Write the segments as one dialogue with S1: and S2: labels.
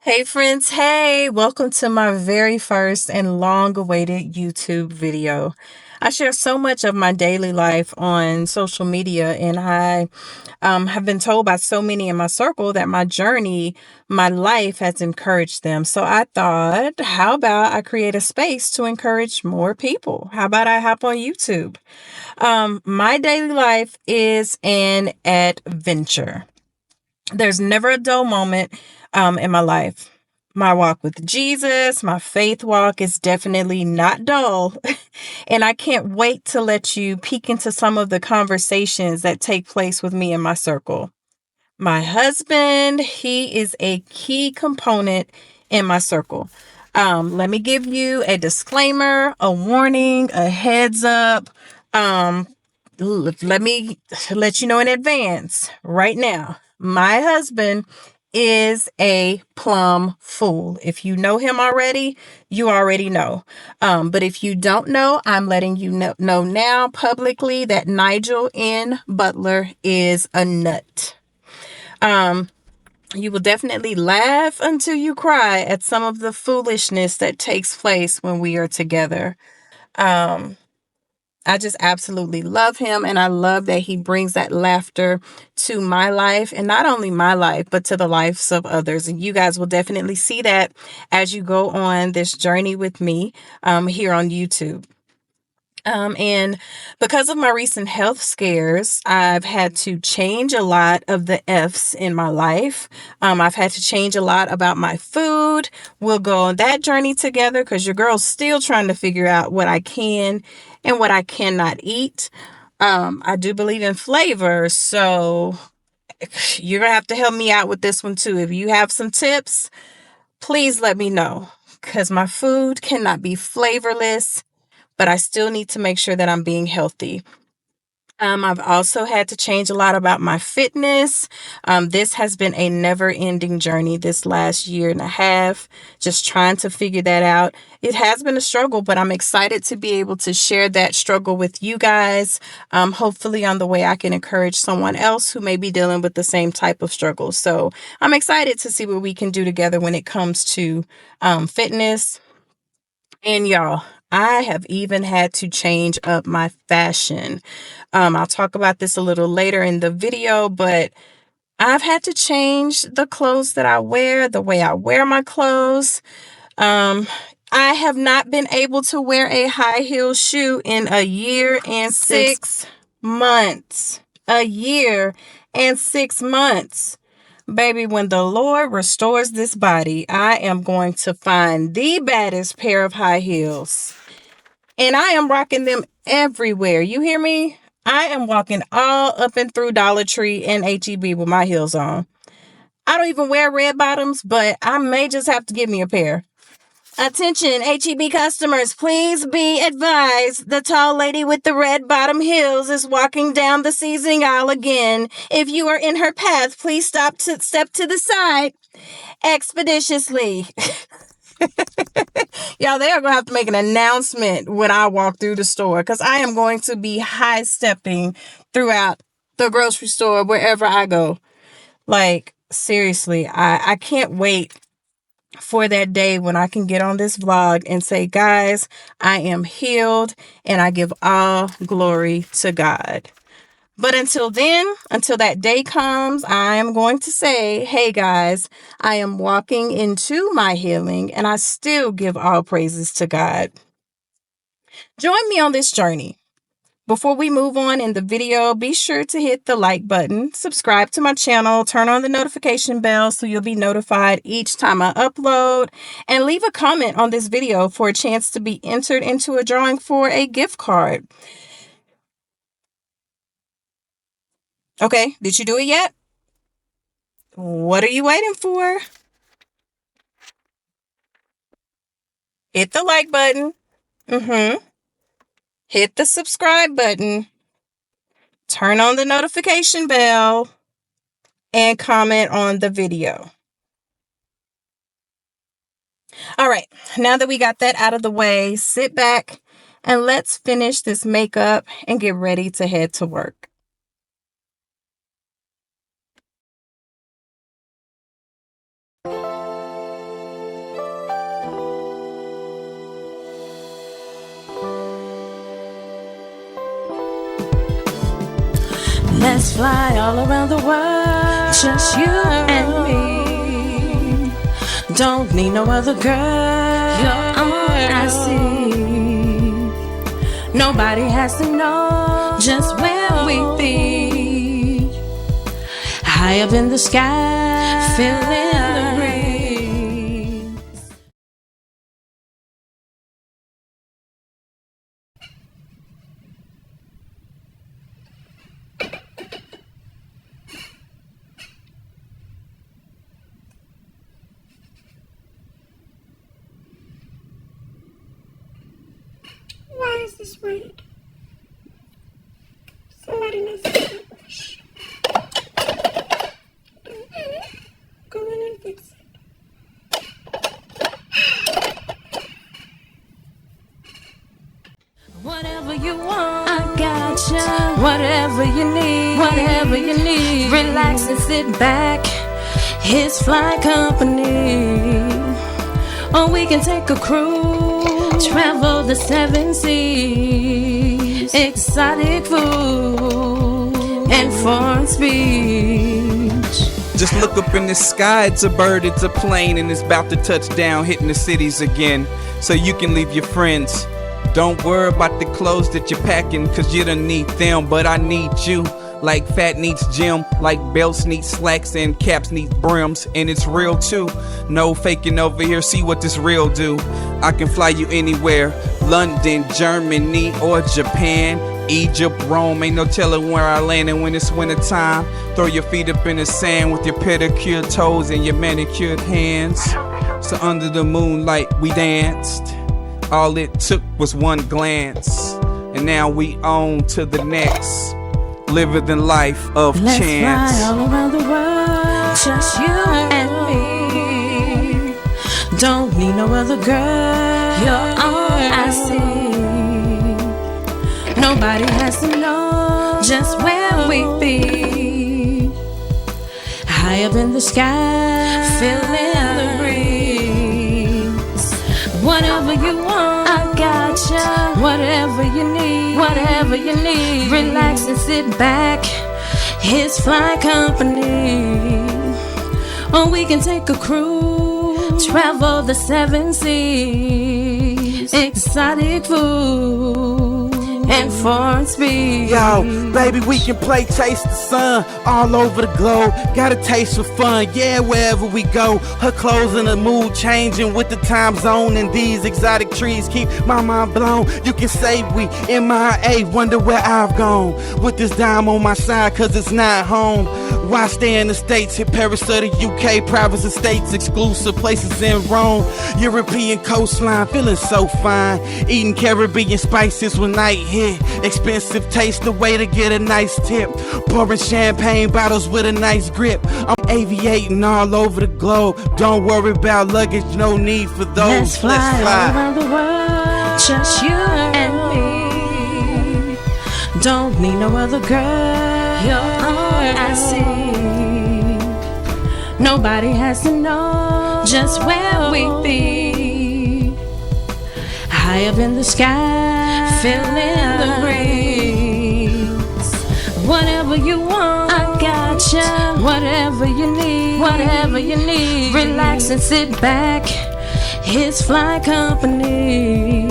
S1: Hey friends, hey, welcome to my very first and long awaited YouTube video. I share so much of my daily life on social media, and I have been told by so many in my circle that my journey, my life has encouraged them. So I thought, how about I create a space to encourage more people? How about I hop on YouTube? My daily life is an adventure. There's never a dull moment in my life. My walk with Jesus, my faith walk is definitely not dull. And I can't wait to let you peek into some of the conversations that take place with me in my circle. My husband, he is a key component in my circle. Let me give you a disclaimer, a warning, a heads up. Let me let you know in advance right now. My husband is a plum fool. If you know him already, you already know. But if you don't know, I'm letting you know now publicly that Nigel N. Butler is a nut. You will definitely laugh until you cry at some of the foolishness that takes place when we are together. I just absolutely love him, and I love that he brings that laughter to my life, and not only my life, but to the lives of others. And you guys will definitely see that as you go on this journey with me here on YouTube. And because of my recent health scares, I've had to change a lot of the F's in my life. I've had to change a lot about my food. We'll go on that journey together because your girl's still trying to figure out what I can and what I cannot eat. I do believe in flavor, so you're going to have to help me out with this one too. If you have some tips, please let me know because my food cannot be flavorless, but I still need to make sure that I'm being healthy. I've also had to change a lot about my fitness. This has been a never-ending journey this last year and a half, just trying to figure that out. It has been a struggle, but I'm excited to be able to share that struggle with you guys. Hopefully on the way I can encourage someone else who may be dealing with the same type of struggle. So I'm excited to see what we can do together when it comes to fitness. And y'all, I have even had to change up my fashion. I'll talk about this a little later in the video, but I've had to change the clothes that I wear, the way I wear my clothes. I have not been able to wear a high heel shoe in a year and 6 months. A year and 6 months. Baby, when the Lord restores this body, I am going to find the baddest pair of high heels. And I am rocking them everywhere. You hear me? I am walking all up and through Dollar Tree and H-E-B with my heels on. I don't even wear red bottoms, but I may just have to get me a pair. Attention, H-E-B customers, please be advised. The tall lady with the red bottom heels is walking down the seasoning aisle again. If you are in her path, please step to the side expeditiously. Y'all, they are going to have to make an announcement when I walk through the store because I am going to be high stepping throughout the grocery store wherever I go. Like, seriously, I can't wait for that day when I can get on this vlog and say, guys, I am healed and I give all glory to God. But until then, until that day comes, I am going to say, hey guys, I am walking into my healing and I still give all praises to God. Join me on this journey. Before we move on in the video, be sure to hit the like button, subscribe to my channel, turn on the notification bell so you'll be notified each time I upload, and leave a comment on this video for a chance to be entered into a drawing for a gift card. Okay, did you do it yet? What are you waiting for? Hit the like button. Hit the subscribe button. Turn on the notification bell. And comment on the video. All right, now that we got that out of the way, sit back and let's finish this makeup and get ready to head to work. Let's fly all around the world, just you and me. Don't need no other girl, you're all I see. Nobody has to know just where we be. High up in the sky, feeling the rain.
S2: Why is this red? Somebody needs to brush. Go in and fix it.
S1: Whatever you want, I gotcha. Whatever you need, relax and sit back. His fly company, or we can take a cruise, travel the 7 seas, exotic food and foreign speech.
S3: Just look up in the sky, it's a bird, it's a plane, and it's about to touch down, hitting the cities again. So you can leave your friends. Don't worry about the clothes that you're packing, cause you don't need them, but I need you. Like fat needs gym, like belts need slacks, and caps need brims, and it's real too. No faking over here, see what this real do. I can fly you anywhere, London, Germany, or Japan, Egypt, Rome, ain't no telling where I land. And when it's winter time, throw your feet up in the sand with your pedicured toes and your manicured hands. So under the moonlight we danced, all it took was one glance, and now we on to the next. Living the life of
S1: Let's
S3: chance.
S1: Fly all around the world, just you and me. Don't need no other girl, you're all I see. Nobody has to know just where we be. High up in the sky, feeling the breeze. Whatever you want, I gotcha. Whatever you need, relax and sit back. His fly company, or we can take a cruise, travel the 7 seas, exotic food and foreign speech.
S4: Yo, baby, we can play Chase the Sun all over the globe. Got a taste for fun, yeah, wherever we go. Her clothes and her mood changing with the time zone, and these exotic trees keep my mind blown. You can say we MIA, wonder where I've gone. With this dime on my side, cause it's not home. Why stay in the States? Hit Paris or the UK, private estates, exclusive places in Rome. European coastline, feeling so fine. Eating Caribbean spices when night hit. Expensive taste, the way to get a nice tip. Pouring champagne bottles with a nice grip. I'm aviating all over the globe. Don't worry about luggage, no need for those.
S1: Let's fly all around the world, just you and me. Don't need no other girl, you're all I see. Nobody has to know just where we be. High up in the sky, feeling the breeze. Whatever you want, I gotcha. Whatever you need, relax and sit back. His fly company,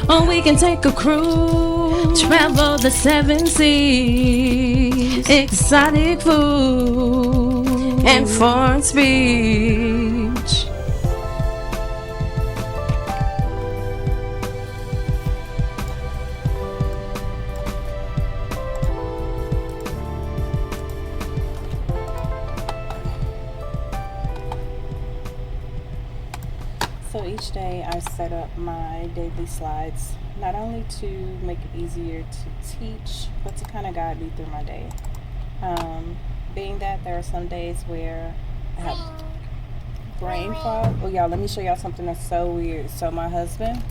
S1: or we can take a cruise, travel the 7 seas, exotic food and foreign speech.
S5: So each day I set up my daily slides, not only to make it easier to teach, but to kind of guide me through my day. Being that there are some days where I have brain fog. Oh, y'all, let me show y'all something that's so weird. So my husband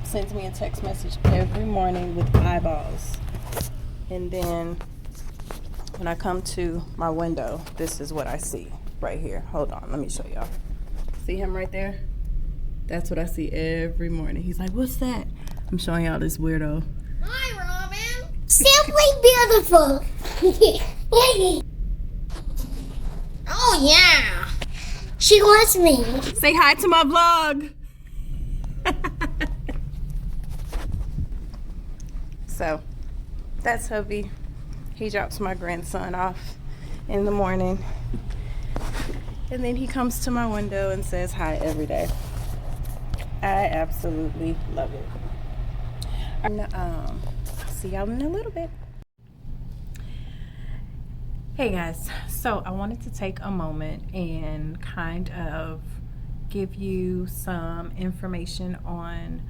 S5: sends me a text message every morning with eyeballs. And then when I come to my window, this is what I see right here. Hold on, let me show y'all. See him right there? That's what I see every morning. He's like, what's that? I'm showing y'all this weirdo.
S2: Hi, Robin. Simply beautiful. Oh yeah. She wants me.
S1: Say hi to my vlog. So that's hubby. He drops my grandson off in the morning, and then he comes to my window and says hi every day. I absolutely love it. And, I'll see y'all in a little bit. Hey guys, so I wanted to take a moment and kind of give you some information on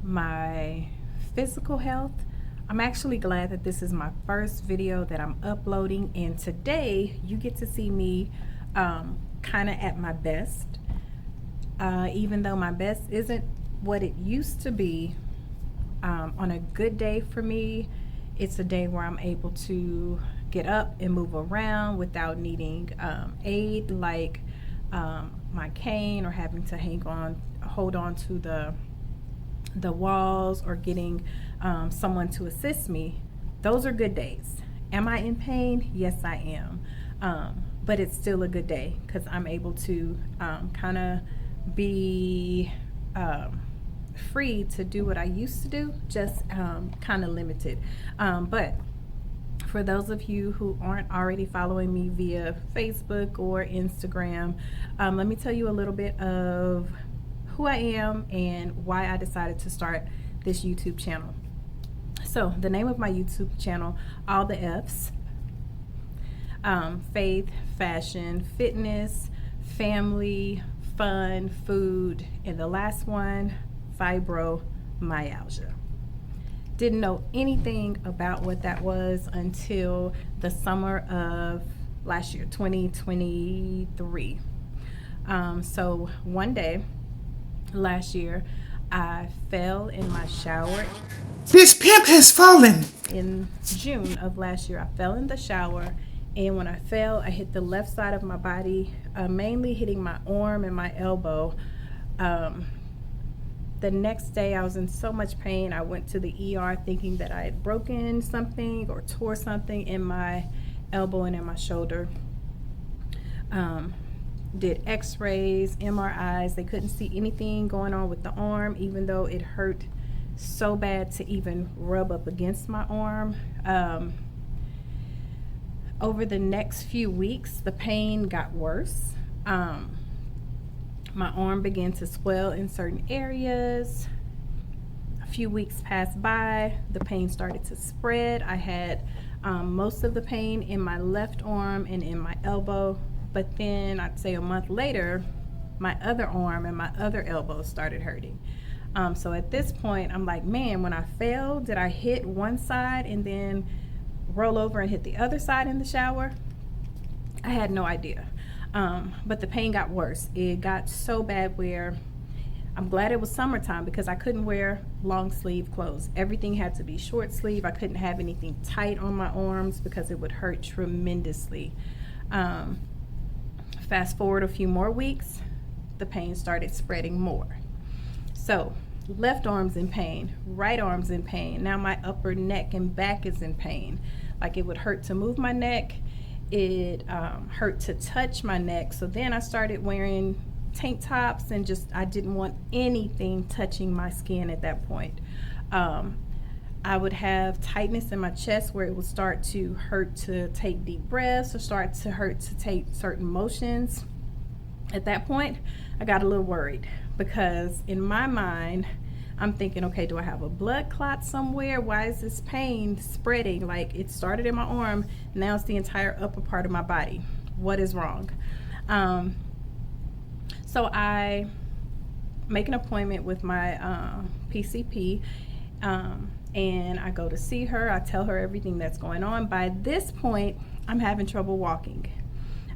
S1: my physical health. I'm actually glad that this is my first video that I'm uploading, and today you get to see me kind of at my best. Even though my best isn't what it used to be, on a good day for me, it's a day where I'm able to get up and move around without needing aid like my cane, or having to hold on to the walls, or getting someone to assist me. Those are good days. Am I in pain? Yes, I am. But it's still a good day because I'm able to kind of be free to do what I used to do, just kind of limited. But for those of you who aren't already following me via Facebook or Instagram, let me tell you a little bit of who I am and why I decided to start this YouTube channel. So the name of my YouTube channel, all the F's, faith, fashion, fitness, family, fun, food, and the last one, fibromyalgia. Didn't know anything about what that was until the summer of last year, 2023. So one day last year, I fell in my shower.
S6: This pimp has fallen.
S1: In June of last year, I fell in the shower, and when I fell, I hit the left side of my body, mainly hitting my arm and my elbow. The next day, I was in so much pain. I went to the ER thinking that I had broken something or tore something in my elbow and in my shoulder. Did x-rays, MRIs. They couldn't see anything going on with the arm, even though it hurt so bad to even rub up against my arm. Over the next few weeks, the pain got worse. My arm began to swell in certain areas. A few weeks passed by, the pain started to spread. I had most of the pain in my left arm and in my elbow, but then I'd say a month later, my other arm and my other elbow started hurting. So at this point, I'm like, man, when I fell, did I hit one side and then roll over and hit the other side in the shower? I had no idea. But the pain got worse. It got so bad where I'm glad it was summertime, because I couldn't wear long sleeve clothes. Everything had to be short sleeve. I couldn't have anything tight on my arms because it would hurt tremendously. Fast forward a few more weeks, the pain started spreading more. So left arm's in pain, right arm's in pain. Now my upper neck and back is in pain. Like, it would hurt to move my neck. It hurt to touch my neck. So then I started wearing tank tops, and I didn't want anything touching my skin at that point. I would have tightness in my chest where it would start to hurt to take deep breaths, or start to hurt to take certain motions. At that point, I got a little worried, because in my mind, I'm thinking, okay, do I have a blood clot somewhere? Why is this pain spreading? Like, it started in my arm, now it's the entire upper part of my body. What is wrong? So I make an appointment with my PCP, and I go to see her. I tell her everything that's going on. By this point, I'm having trouble walking.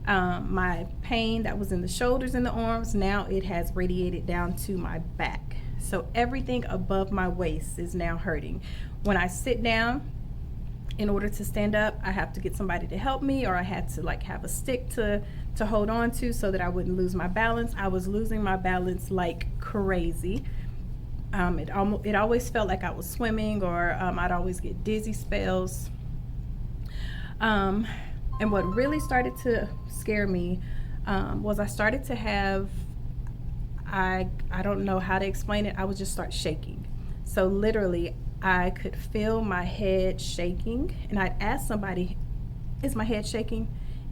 S1: My pain that was in the shoulders and the arms, now it has radiated down to my back. So everything above my waist is now hurting. When I sit down, in order to stand up, I have to get somebody to help me, or I had to have a stick to hold on to so that I wouldn't lose my balance. I was losing my balance like crazy. It always felt like I was swimming, or I'd always get dizzy spells.
S5: Um, and what really started to scare me was I started to have, I don't know how to explain it. I would just start shaking. So literally, I could feel my head shaking, and I'd ask somebody, "Is my head shaking?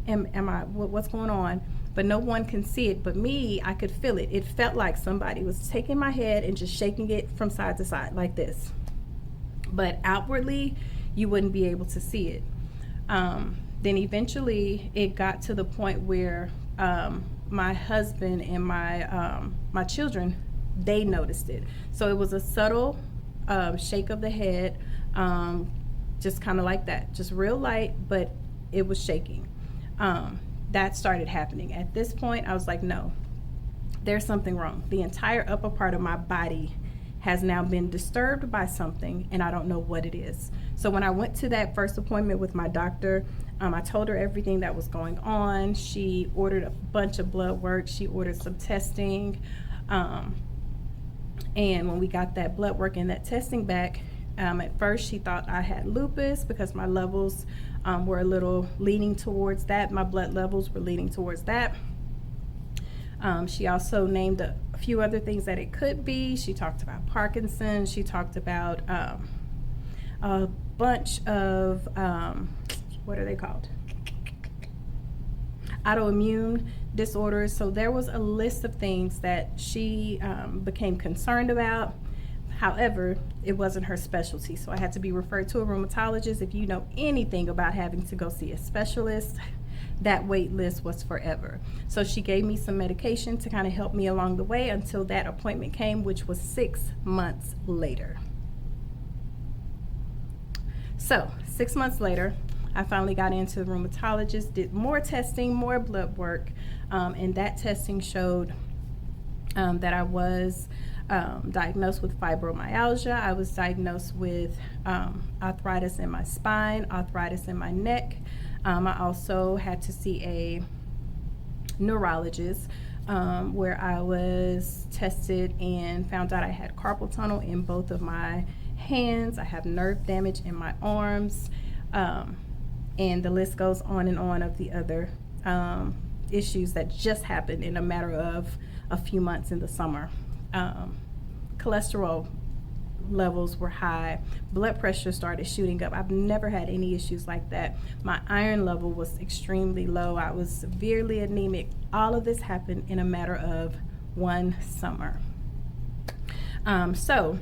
S5: Am I what's going on?" But no one can see it. But me, I could feel it. It felt like somebody was taking my head and just shaking it from side to side like this. But outwardly, you wouldn't be able to see it. Then eventually, it got to the point where my husband and my children, they noticed it. So it was a subtle shake of the head, just kind of like that, just real light, but it was shaking. That started happening. At this point, I was like, no, there's something wrong. The entire upper part of my body has now been disturbed by something, and I don't know what it is. So when I went to that first appointment with my doctor, I told her everything that was going on. She ordered a bunch of blood work. She ordered some testing. And when we got that blood work and that testing back, at first she thought I had lupus because my levels were a little leaning towards that. My blood levels were leaning towards that. She also named a few other things that it could be. She talked about Parkinson's. She talked about a bunch of, what are they called? Autoimmune disorders. So there was a list of things that she became concerned about. However, it wasn't her specialty. So I had to be referred to a rheumatologist. If you know anything about having to go see a specialist, that wait list was forever. So she gave me some medication to kind of help me along the way until that appointment came, which was 6 months later. So 6 months later, I finally got into the rheumatologist, did more testing, more blood work, and that testing showed that I was diagnosed with fibromyalgia. I was diagnosed with arthritis in my spine, arthritis in my neck. I also had to see a neurologist where I was tested and found out I had carpal tunnel in both of my hands. I have nerve damage in my arms, and the list goes on and on of the other issues that just happened in a matter of a few months in the summer. Cholesterol levels were high. Blood pressure started shooting up. I've never had any issues like that. My iron level was extremely low. I was severely anemic. All of this happened in a matter of one summer. So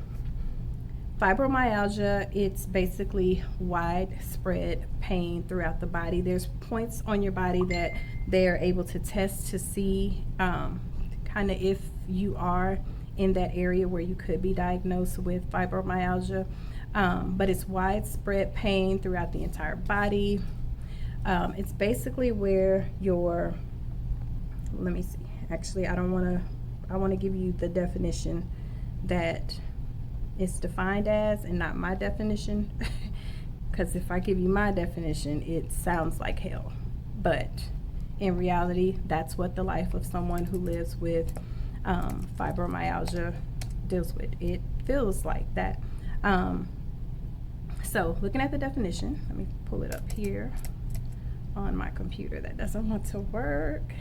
S5: fibromyalgia, it's basically widespread pain throughout the body. There's points on your body that they're able to test to see kind of if you are in that area where you could be diagnosed with fibromyalgia. But it's widespread pain throughout the entire body. It's basically where your, let me see, actually I want to give you the definition that it's defined as and not my definition, because if I give you my definition, it sounds like hell. But in reality, that's what the life of someone who lives with fibromyalgia deals with. It feels like that. So looking at the definition, let me pull it up here on my computer that doesn't want to work.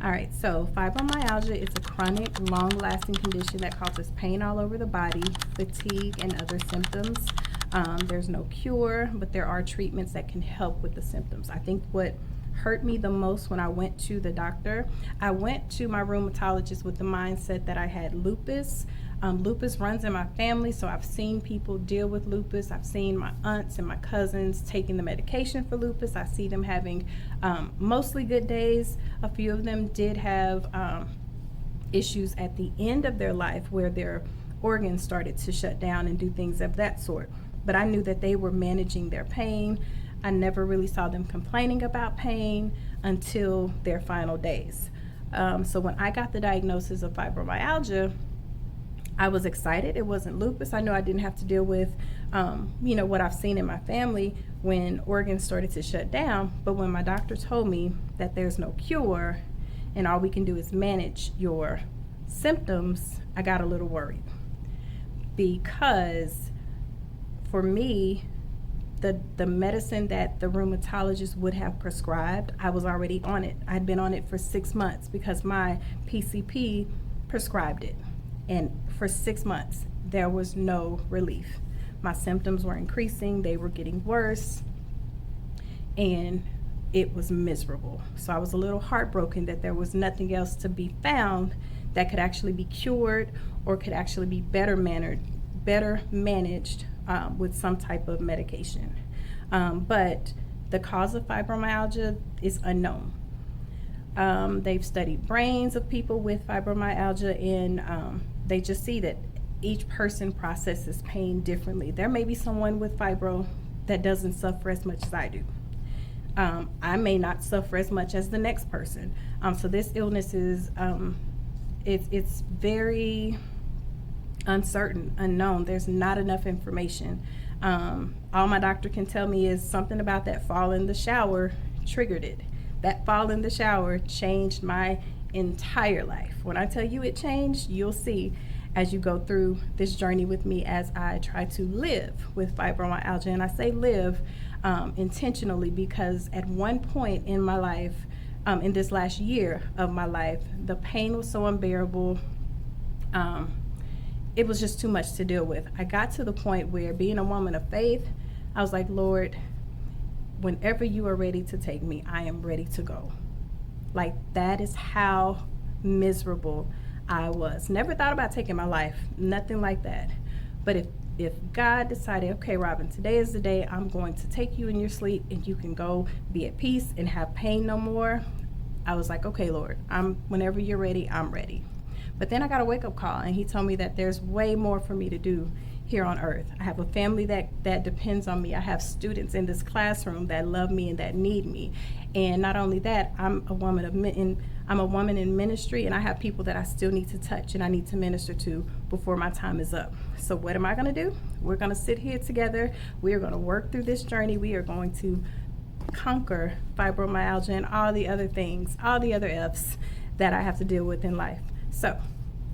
S5: All right, so fibromyalgia is a chronic, long-lasting condition that causes pain all over the body, fatigue, and other symptoms. There's no cure, but there are treatments that can help with the symptoms. I think what hurt me the most when I went to the doctor, I went to my rheumatologist with the mindset that I had lupus. Lupus runs in my family, so I've seen people deal with lupus. I've seen my aunts and my cousins taking the medication for lupus. I see them having mostly good days. A few of them did have issues at the end of their life where their organs started to shut down and do things of that sort. But I knew that they were managing their pain. I never really saw them complaining about pain until their final days. So when I got the diagnosis of fibromyalgia, I was excited. It wasn't lupus. I knew I didn't have to deal with, what I've seen in my family when organs started to shut down. But when my doctor told me that there's no cure and all we can do is manage your symptoms, I got a little worried. Because for me, the medicine that the rheumatologist would have prescribed, I was already on it. I'd been on it for 6 months because my PCP prescribed it. And for 6 months, there was no relief. My symptoms were increasing, they were getting worse, and it was miserable. So I was a little heartbroken that there was nothing else to be found that could actually be cured or could actually be better managed with some type of medication. But the cause of fibromyalgia is unknown. They've studied brains of people with fibromyalgia, and they just see that each person processes pain differently. There may be someone with fibro that doesn't suffer as much as I do. I may not suffer as much as the next person. So this illness is, it's very uncertain, unknown. There's not enough information. All my doctor can tell me is something about that fall in the shower triggered it. That fall in the shower changed my entire life. When I tell you it changed, you'll see as you go through this journey with me as I try to live with fibromyalgia. And I say live intentionally because at one point in my life, in this last year of my life, the pain was so unbearable. It was just too much to deal with. I got to the point where, being a woman of faith, I was like, Lord, whenever you are ready to take me, I am ready to go. Like, that is how miserable I was. Never thought about taking my life, nothing like that. But if God decided, okay, Robin, today is the day I'm going to take you in your sleep and you can go be at peace and have pain no more, I was like, okay, Lord, whenever you're ready, I'm ready. But then I got a wake-up call, and he told me that there's way more for me to do here on earth. I have a family that depends on me. I have students in this classroom that love me and that need me. And not only that, I'm a woman in ministry, and I have people that I still need to touch and I need to minister to before my time is up. So what am I going to do? We're going to sit here together. We are going to work through this journey. We are going to conquer fibromyalgia and all the other things, all the other F's that I have to deal with in life. So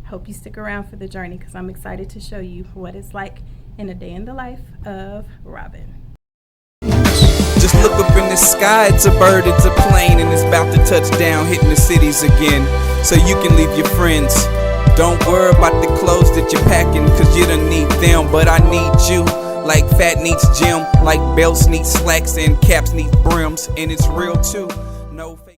S5: hope you stick around for the journey, because I'm excited to show you what it's like in a day in the life of Robin.
S3: Just look up in the sky, it's a bird, it's a plane, and it's about to touch down, hitting the cities again. So you can leave your friends. Don't worry about the clothes that you're packing, cause you don't need them, but I need you. Like fat needs gym, like belts need slacks and caps need brims, and it's real too.